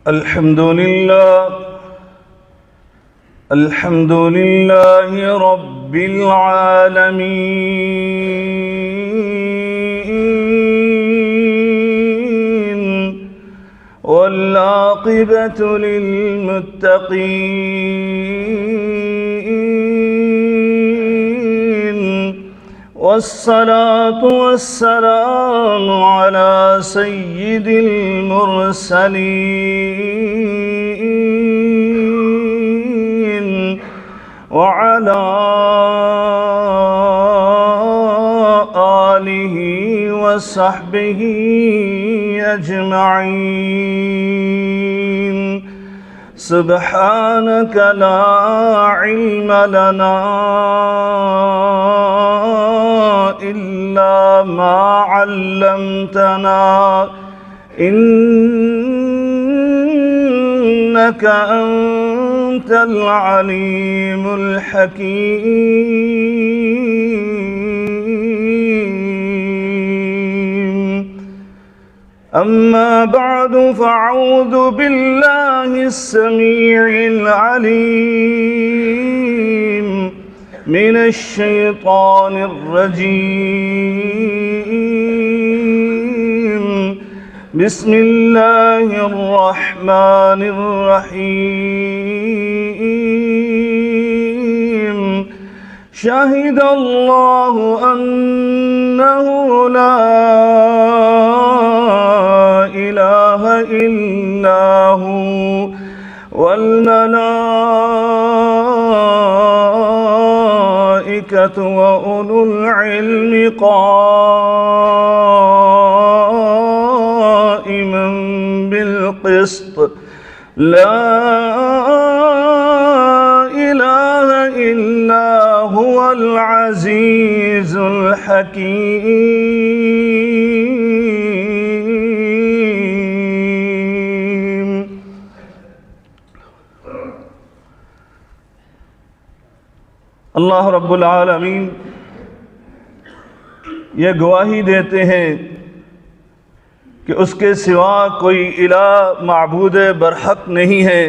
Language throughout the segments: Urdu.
الحمد لله رب العالمين والعاقبة للمتقين والصلاة والسلام على سيد المرسلين وعلى آله وصحبه أجمعين سبحانك لا علم لنا إلا ما علمتنا إنك أنت العليم الحكيم أما بعد فأعوذ بالله السميع العليم من الشيطان الرجيم بسم الله الرحمن الرحيم شهد الله أنه لا إله إلا هو والملائكة وأولو العلم قائما بالقسط لا إله إلا هو العزيز الحكيم اللہ رب العالمین یہ گواہی دیتے ہیں کہ اس کے سوا کوئی الہ معبود برحق نہیں ہے،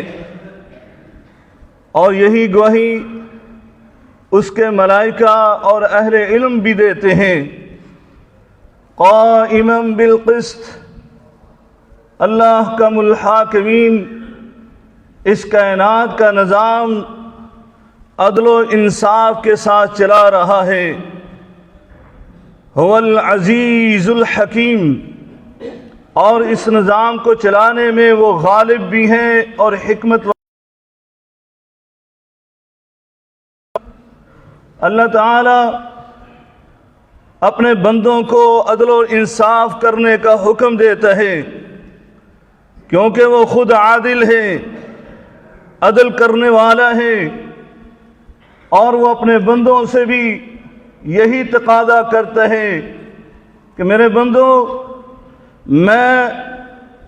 اور یہی گواہی اس کے ملائکہ اور اہل علم بھی دیتے ہیں۔ قائما بالقسط، اللہ احکم الحاکمین اس کائنات کا نظام عدل و انصاف کے ساتھ چلا رہا ہے۔ هو العزیز الحکیم، اور اس نظام کو چلانے میں وہ غالب بھی ہیں اور حکمت۔ اللہ تعالی اپنے بندوں کو عدل و انصاف کرنے کا حکم دیتا ہے، کیونکہ وہ خود عادل ہے، عدل کرنے والا ہے، اور وہ اپنے بندوں سے بھی یہی تقاضا کرتا ہے کہ میرے بندو، میں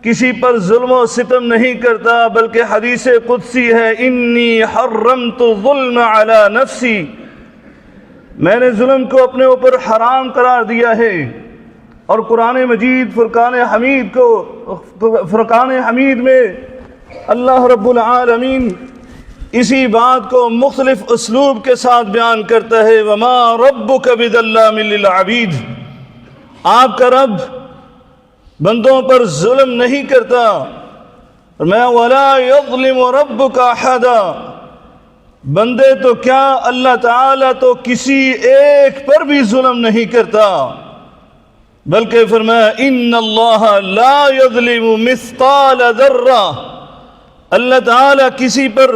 کسی پر ظلم و ستم نہیں کرتا، بلکہ حدیث قدسی ہے انی حرمت الظلم علی نفسی، میں نے ظلم کو اپنے اوپر حرام قرار دیا ہے۔ اور قرآن مجید فرقان حمید میں اللہ رب العالمین اسی بات کو مختلف اسلوب کے ساتھ بیان کرتا ہے، وما ربک بظلام للعبید، آپ کا رب بندوں پر ظلم نہیں کرتا، اور میں ولا یظلم ربک احدا، بندے تو کیا اللہ تعالیٰ تو کسی ایک پر بھی ظلم نہیں کرتا، بلکہ فرمایا ان اللہ لا یظلم مثقال ذرہ، اللہ تعالیٰ کسی پر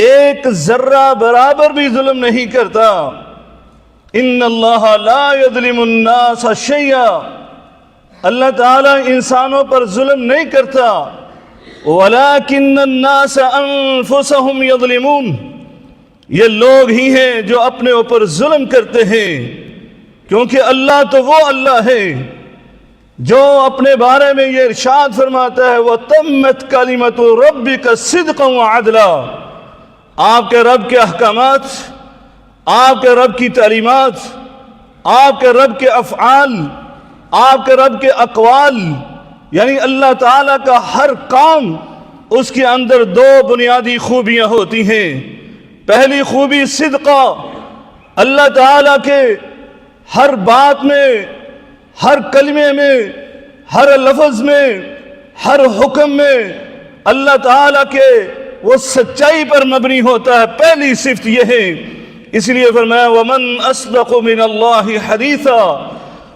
ایک ذرہ برابر بھی ظلم نہیں کرتا۔ ان اللہ لا یظلم الناس شیئا، اللہ تعالیٰ انسانوں پر ظلم نہیں کرتا، ولیکن الناس انفسهم یظلمون، یہ لوگ ہی ہیں جو اپنے اوپر ظلم کرتے ہیں، کیونکہ اللہ تو وہ اللہ ہے جو اپنے بارے میں یہ ارشاد فرماتا ہے وَتَمَّتْ كَلِمَةُ رَبِّكَ صِدْقًا وَعَدْلًا، آپ کے رب کے احکامات، آپ کے رب کی تعلیمات، آپ کے رب کے افعال آپ کے رب کے اقوال یعنی اللہ تعالیٰ کا ہر کام اس کے اندر دو بنیادی خوبیاں ہوتی ہیں۔ پہلی خوبی صدقہ، اللہ تعالیٰ کے ہر بات میں، ہر کلمے میں، ہر لفظ میں، ہر حکم میں اللہ تعالیٰ کے وہ سچائی پر مبنی ہوتا ہے۔ پہلی صفت یہ ہے، اس لیے فرمایا وَمَنْ أَصْدَقُ مِنَ اللَّهِ حَدِيثًا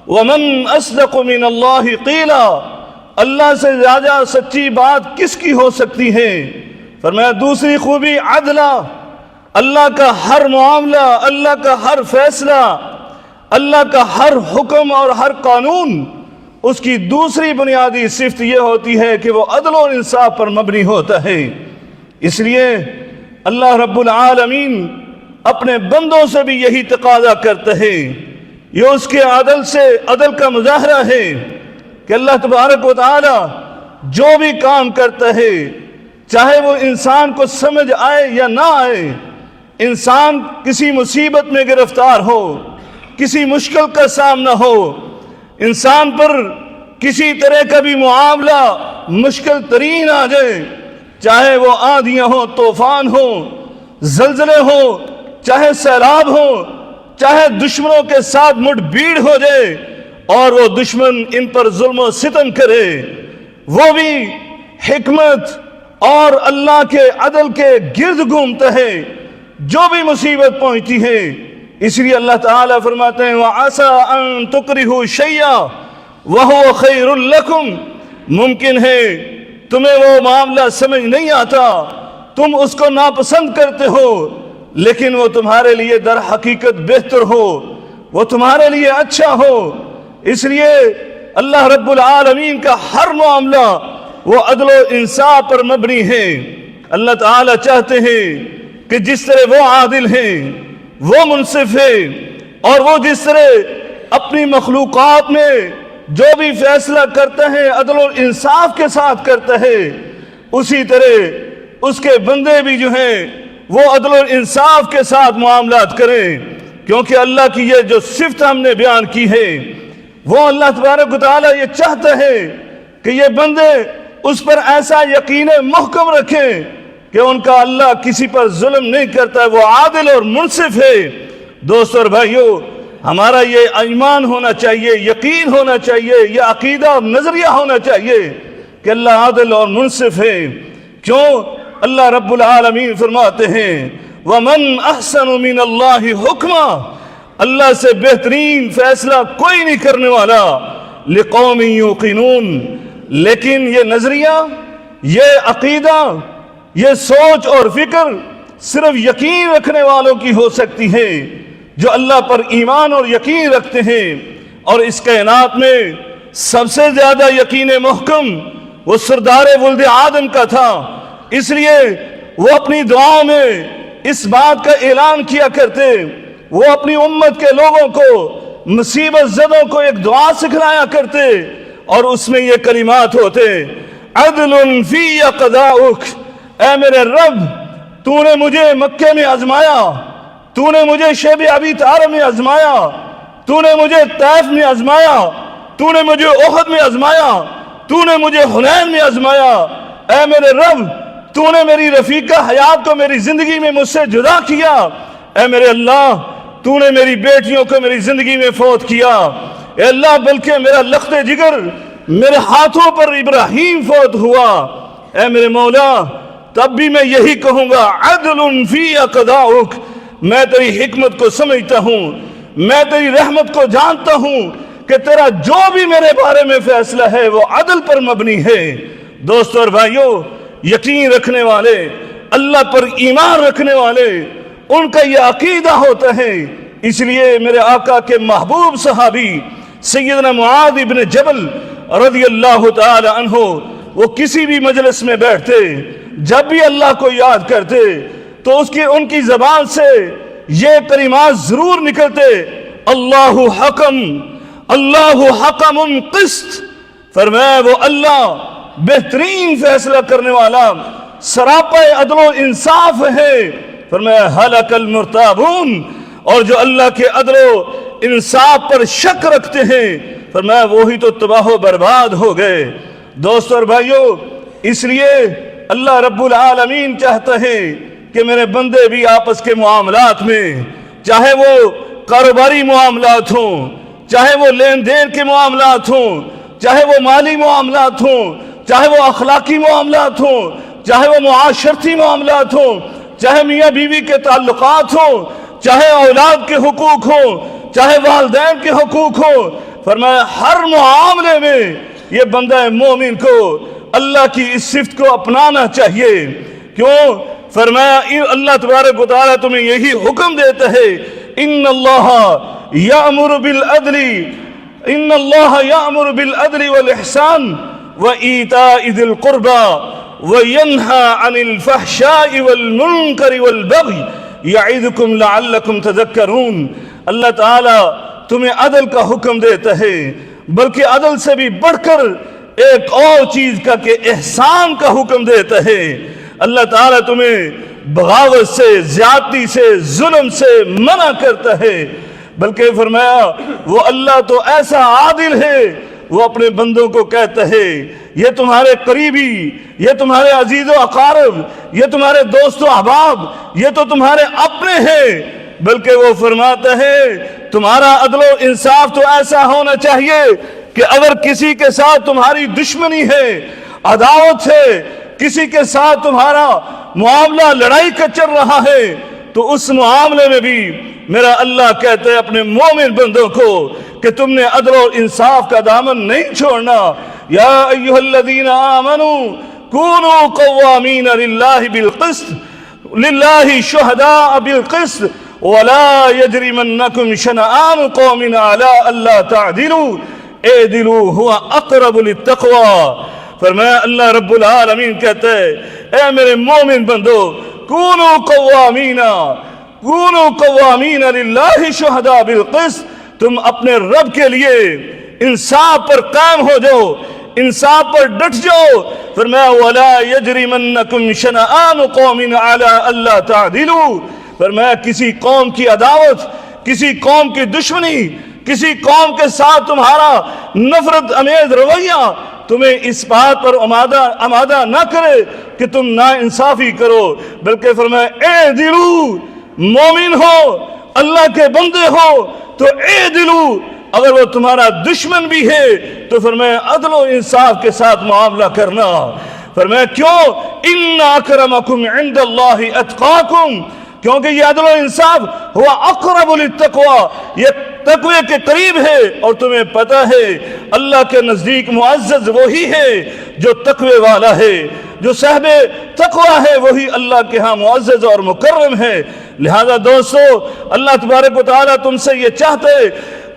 وَمَنْ أَصْدَقُ مِنَ اللَّهِ قِيلًا، اللہ سے زیادہ سچی بات کس کی ہو سکتی ہے؟ فرمایا دوسری خوبی عدلہ، اللہ کا ہر معاملہ، اللہ کا ہر فیصلہ، اللہ کا ہر حکم اور ہر قانون، اس کی دوسری بنیادی صفت یہ ہوتی ہے کہ وہ عدل و انصاف پر مبنی ہوتا ہے۔ اس لیے اللہ رب العالمین اپنے بندوں سے بھی یہی تقاضا کرتا ہے، یہ اس کے عدل کا مظاہرہ ہے کہ اللہ تبارک و تعالی جو بھی کام کرتا ہے، چاہے وہ انسان کو سمجھ آئے یا نہ آئے، انسان کسی مصیبت میں گرفتار ہو، کسی مشکل کا سامنا ہو، انسان پر کسی طرح کا بھی معاملہ مشکل ترین آ جائے، چاہے وہ آندھیاں ہوں، طوفان ہوں، زلزلے ہوں، چاہے سیلاب ہوں، چاہے دشمنوں کے ساتھ مٹ بھیڑ ہو جائے اور وہ دشمن ان پر ظلم و ستم کرے، وہ بھی حکمت اور اللہ کے عدل کے گرد گھومتا ہے جو بھی مصیبت پہنچتی ہے۔ اس لیے اللہ تعالیٰ فرماتے ہیں وَعَسَىٰ أَن تُكْرِهُوا شَيْئًا وَهُوَ خَيْرٌ لَكُمْ، ممکن ہے تمہیں وہ معاملہ سمجھ نہیں آتا، تم اس کو ناپسند کرتے ہو، لیکن وہ تمہارے لیے در حقیقت بہتر ہو، وہ تمہارے لیے اچھا ہو۔ اس لیے اللہ رب العالمین کا ہر معاملہ وہ عدل و انصاف پر مبنی ہے۔ اللہ تعالیٰ چاہتے ہیں کہ جس طرح وہ عادل ہیں، وہ منصف ہے، اور وہ جس طرح اپنی مخلوقات میں جو بھی فیصلہ کرتا ہے عدل و انصاف کے ساتھ کرتا ہے، اسی طرح اس کے بندے بھی جو ہیں وہ عدل و انصاف کے ساتھ معاملات کریں، کیونکہ اللہ کی یہ جو صفت ہم نے بیان کی ہے، وہ اللہ تبارک و تعالیٰ یہ چاہتا ہے کہ یہ بندے اس پر ایسا یقین محکم رکھیں کہ ان کا اللہ کسی پر ظلم نہیں کرتا ہے، وہ عادل اور منصف ہے۔ دوستو اور بھائیو، ہمارا یہ ایمان ہونا چاہیے، یقین ہونا چاہیے، یہ عقیدہ اور نظریہ ہونا چاہیے کہ اللہ عادل اور منصف ہے۔ کیوں؟ اللہ رب العالمین فرماتے ہیں وَمَنْ أَحْسَنُ مِنَ اللَّهِ حُكْمًا، اللہ سے بہترین فیصلہ کوئی نہیں کرنے والا، لِقَوْمٍ يُوقِنُونَ، لیکن یہ نظریہ، یہ عقیدہ، یہ سوچ اور فکر صرف یقین رکھنے والوں کی ہو سکتی ہے جو اللہ پر ایمان اور یقین رکھتے ہیں۔ اور اس کائنات میں سب سے زیادہ یقین محکم وہ سردار ولد آدم کا تھا، اس لیے وہ اپنی دعاؤں میں اس بات کا اعلان کیا کرتے، وہ اپنی امت کے لوگوں کو، مصیبت زدوں کو ایک دعا سکھلایا کرتے، اور اس میں یہ کلمات ہوتے عدل فی قضاؤک، اے میرے رب تو نے مجھے مکے میں آزمایا، تو نے مجھے شیب ابی طالب میں آزمایا، تو نے مجھے طائف میں آزمایا، تو نے مجھے احد میں آزمایا، تو نے مجھے حنین میں آزمایا، اے میرے رب تو نے میری رفیقہ حیات کو میری زندگی میں مجھ سے جدا کیا، اے میرے اللہ تو نے میری بیٹیوں کو میری زندگی میں فوت کیا، اے اللہ بلکہ میرا لخت جگر میرے ہاتھوں پر ابراہیم فوت ہوا، اے میرے مولا تب بھی میں یہی کہوں گا عدل فی قضاؤک، میں تیری حکمت کو سمجھتا ہوں، میں تیری رحمت کو جانتا ہوں کہ تیرا جو بھی میرے بارے میں فیصلہ ہے وہ عدل پر مبنی ہے۔ دوستو اور بھائیو، یقین رکھنے والے، اللہ پر ایمان رکھنے والے، ان کا یہ عقیدہ ہوتا ہے۔ اس لیے میرے آقا کے محبوب صحابی سیدنا معاذ ابن جبل رضی اللہ تعالی عنہ، وہ کسی بھی مجلس میں بیٹھتے، جب بھی اللہ کو یاد کرتے تو ان کی زبان سے یہ کلمات ضرور نکلتے، اللہ حکم، اللہ حکم قسط، فرمایا وہ اللہ بہترین فیصلہ کرنے والا، سراپا عدل و انصاف ہے۔ فرمایا ہلک المرتابون، اور جو اللہ کے عدل و انصاف پر شک رکھتے ہیں فرمایا وہی تو تباہ و برباد ہو گئے۔ دوستو اور بھائیو، اس لیے اللہ رب العالمین چاہتا ہے کہ میرے بندے بھی آپس کے معاملات میں، چاہے وہ کاروباری معاملات ہوں، چاہے وہ لین دین کے معاملات ہوں، چاہے وہ مالی معاملات ہوں، چاہے وہ اخلاقی معاملات ہوں، چاہے وہ معاشرتی معاملات ہوں، چاہے میاں بیوی کے تعلقات ہوں، چاہے اولاد کے حقوق ہوں، چاہے والدین کے حقوق ہوں، فرمایا ہر معاملے میں یہ بندہ مومن کو اللہ کی اس صفت کو اپنانا چاہیے۔ کیوں؟ فرمایا اللہ تبارک و تعالیٰ تمہیں یہی حکم دیتا ہے، ان اللہ یأمر بالعدل، ان اللہ یأمر بالعدل والاحسان وایتاء ذی القربى وینہی عن الفحشاء والمنکر والبغی یعظکم لعلکم تذکرون۔ اللہ تعالیٰ تمہیں عدل کا حکم دیتا ہے، بلکہ عدل سے بھی بڑھ کر ایک اور چیز کا کہ احسان کا حکم دیتا ہے۔ اللہ تعالیٰ تمہیں بغاوت سے، زیادتی سے، ظلم سے منع کرتا ہے، بلکہ فرمایا وہ اللہ تو ایسا عادل ہے، وہ اپنے بندوں کو کہتا ہے یہ تمہارے قریبی، یہ تمہارے عزیز و اقارب، یہ تمہارے دوست و احباب، یہ تو تمہارے اپنے ہیں، بلکہ وہ فرماتا ہے تمہارا عدل و انصاف تو ایسا ہونا چاہیے کہ اگر کسی کے ساتھ تمہاری دشمنی ہے، عداوت ہے، کسی کے ساتھ تمہارا معاملہ لڑائی کا چل رہا ہے، تو اس معاملے میں بھی میرا اللہ کہتے ہیں اپنے مومن بندوں کو کہ تم نے عدل و انصاف کا دامن نہیں چھوڑنا۔ یا ایھا الذین آمنوا کونوا قوامین للہ بالقسط، للہ شہداء بالقسط ولا یجرمنکم شنآن قوم علی الا تعدلوا اعدلوا هو اقرب للتقوی۔ فرمایا اللہ رب العالمین کہتے ہیں اے میرے مومن بندو، کونوا قوامین، کونوا قوامین للہ شہداء بالقسط، تم اپنے رب کے لیے انصاف پر قائم ہو جاؤ، انصاف پر ڈٹ جاؤ۔ فرمایا ولا یجرمنکم شنآن قوم علی الا تعدلوا، فرمایا کسی قوم کی عداوت، کسی قوم کی دشمنی، کسی قوم کے ساتھ تمہارا نفرت امیز رویہ تمہیں اس بات پر آمادہ نہ کرے کہ تم نا انصافی کرو، بلکہ فرمایا اعدلوا، مومن ہو، اللہ کے بندے ہو تو اعدلوا، اگر وہ تمہارا دشمن بھی ہے تو فرمایا عدل و انصاف کے ساتھ معاملہ کرنا۔ فرمایا کیوں؟ ان اکرمکم عند اللہ اتقاکم، کیونکہ یہ عدل و انصاف ہوا اقرب للتقوی، یہ تقوی کے قریب ہے، اور تمہیں پتہ ہے اللہ کے نزدیک معزز وہی ہے جو تقوی والا ہے، جو صاحب تقوی ہے وہی اللہ کے ہاں معزز اور مکرم ہے۔ لہذا دوستو، اللہ تبارک و تعالیٰ تم سے یہ چاہتے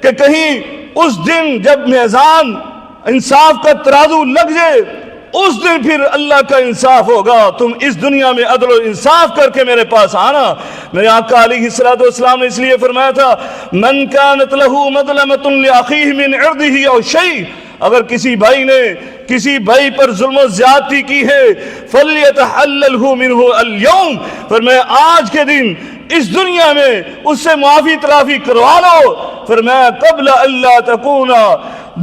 کہ کہیں اس دن جب میزان انصاف کا ترازو لگ جائے، اس دن پھر اللہ کا انصاف ہوگا، تم اس دنیا میں عدل و انصاف کر کے میرے پاس آنا۔ میرے آقا علیہ السلام نے اس لیے فرمایا تھا من کانت لہ مظلمۃ لاخیہ من عرضہ او شیء، اگر کسی بھائی نے کسی بھائی پر ظلم و زیادتی کی ہے فلیتحللہ منہ اليوم، فرمایا آج کے دن اس دنیا میں اس سے معافی تلافی کروا لو۔ فرمایا قبل اللہ تکون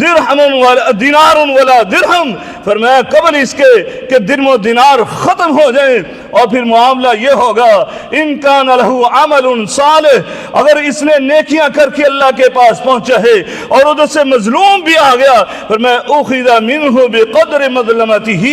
درہم ولا دینار ولا درہم، فرمایا قبل اس کے کہ درہم و دینار ختم ہو جائیں، اور پھر معاملہ یہ ہوگا ان کان لہ عمل صالح، اگر اس نے نیکیاں کر کے اللہ کے پاس پہنچا ہے اور ادھر سے مظلوم بھی آ گیا، فرمایا اخذ منہ بقدر مظلمتہ،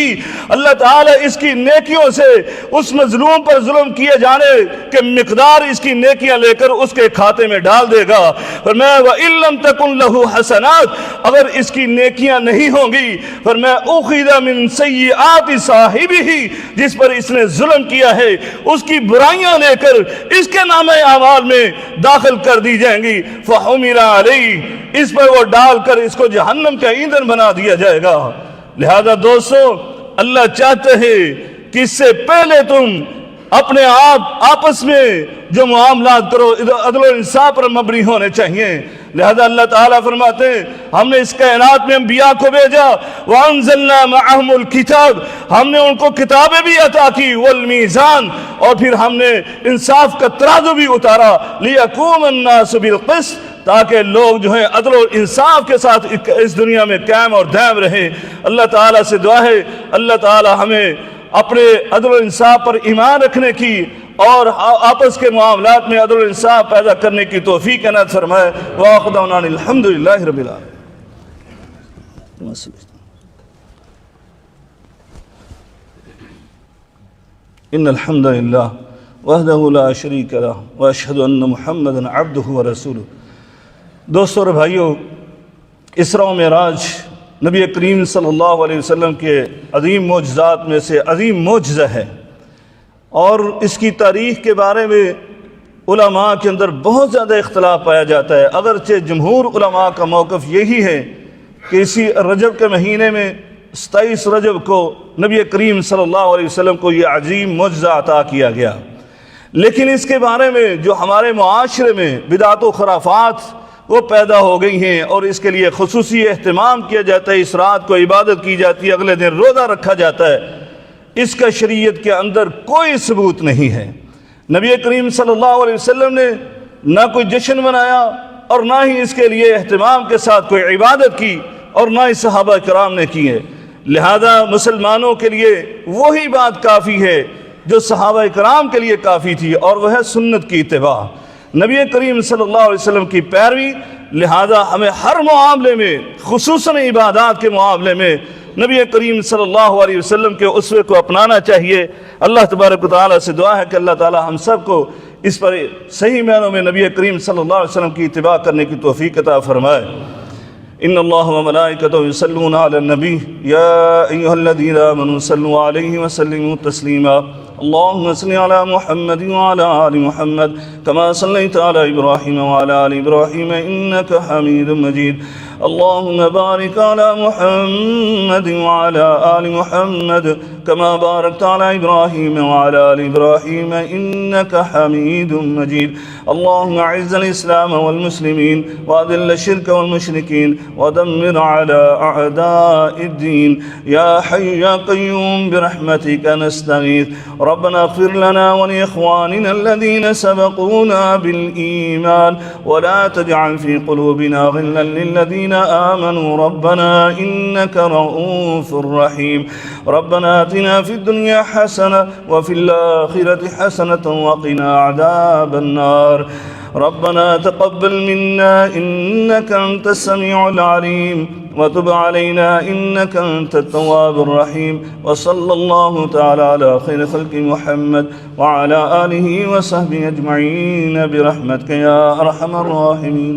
اللہ تعالیٰ اس کی نیکیوں سے اس مظلوم پر ظلم کیے جانے کے مقدار اس کی نیکیاں لے کر اس کے کھاتے میں ڈال دے گا۔ فرمایا وَإِن لَمْ تَكُنْ لَهُ حَسَنَاتٌ، اگر اس کی نیکیاں نہیں ہوں گی، فرمایا اخذ من سیئات صاحبہ، جس پر اس نے ظلم کیا ہے اس کی برائیاں لے کر اس کے نام اعمال میں داخل کر دی جائیں گی، فحمل علیہ، اس پر وہ ڈال کر اس کو جہنم کا ایندھن بنا دیا جائے گا۔ لہذا دوستو، اللہ چاہتے ہیں کہ اس سے پہلے تم اپنے آپ آپس میں جو معاملات کرو عدل و انصاف پر مبنی ہونے چاہیے۔ لہذا اللہ تعالیٰ فرماتے ہیں ہم نے اس کائنات میں انبیاء کو بھیجا، وَأَنزَلْنَا مَعَهُمُ الْكِتَابَ، ہم نے ان کو کتابیں بھی عطا کی، وَالْمِيزَانَ، اور پھر ہم نے انصاف کا ترازو بھی اتارا، لِيَقُومَ النَّاسُ بِالْقِسْطِ، تاکہ لوگ جو ہیں عدل و انصاف کے ساتھ اس دنیا میں قائم اور دائم رہیں۔ اللہ تعالیٰ سے دعا ہے اللہ تعالیٰ ہمیں اپنے عدل و انصاف پر ایمان رکھنے کی اور آپس کے معاملات میں عدل و انصاف پیدا کرنے کی توفیق عنایت فرمائے۔ وآخر دعوانا الحمدللہ رب العالمین۔ ان الحمد للہ وحدہ لا شریک لہ واشہد ان محمدا عبدہ ورسولہ۔ دوستو اور بھائیو، اسراء و معراج نبی کریم صلی اللہ علیہ وسلم کے عظیم معجزات میں سے عظیم معجزہ ہے، اور اس کی تاریخ کے بارے میں علماء کے اندر بہت زیادہ اختلاف پایا جاتا ہے۔ اگرچہ جمہور علماء کا موقف یہی ہے کہ اسی رجب کے مہینے میں 27 رجب کو نبی کریم صلی اللہ علیہ وسلم کو یہ عظیم معجزہ عطا کیا گیا، لیکن اس کے بارے میں جو ہمارے معاشرے میں بدعت و خرافات وہ پیدا ہو گئی ہیں، اور اس کے لیے خصوصی اہتمام کیا جاتا ہے، اس رات کو عبادت کی جاتی ہے، اگلے دن روزہ رکھا جاتا ہے، اس کا شریعت کے اندر کوئی ثبوت نہیں ہے۔ نبی کریم صلی اللہ علیہ وسلم نے نہ کوئی جشن منایا اور نہ ہی اس کے لیے اہتمام کے ساتھ کوئی عبادت کی، اور نہ ہی صحابہ کرام نے کی ہے۔ لہذا مسلمانوں کے لیے وہی بات کافی ہے جو صحابہ کرام کے لیے کافی تھی، اور وہ ہے سنت کی اتباع، نبی کریم صلی اللہ علیہ وسلم کی پیروی۔ لہذا ہمیں ہر معاملے میں، خصوصاً عبادات کے معاملے میں، نبی کریم صلی اللہ علیہ وسلم کے اسوے کو اپنانا چاہیے۔ اللہ تبارک و تعالیٰ سے دعا ہے کہ اللہ تعالیٰ ہم سب کو اس پر صحیح معنوں میں نبی کریم صلی اللہ علیہ وسلم کی اتباع کرنے کی توفیق عطا فرمائے۔ ان اللہ وملائکتہ یصلون علی النبی یا ایھا الذین آمنوا صلوا علیہ وسلموا تسلیما۔ اللهم صل على محمد وعلى آل محمد كما صليت على إبراهيم وعلى آل إبراهيم إنك حميد مجيد۔ اللهم بارك على محمد وعلى آل محمد كما باركت على إبراهيم وعلى آل إبراهيم إنك حميد مجيد۔ اللهم أعز الإسلام والمسلمين وأذل الشرك والمشركين ودمر على أعداء الدين يا حي يا قيوم برحمتك نستغيث۔ ربنا اغفر لنا ولإخواننا الذين سبقونا بالإيمان ولا تجعل في قلوبنا غلا للذين آمنوا ربنا إنك رؤوف رحيم۔ ربنا آتنا في الدنيا حسنة وفي الآخرة حسنة وقنا عذاب النار۔ ربنا تقبل منا إنك أنت السميع العليم وتب علينا إنك أنت التواب الرحيم۔ وصلى الله تعالى على خير خلق محمد وعلى آله وصحبه أجمعين برحمتك يا أرحم الراحمين۔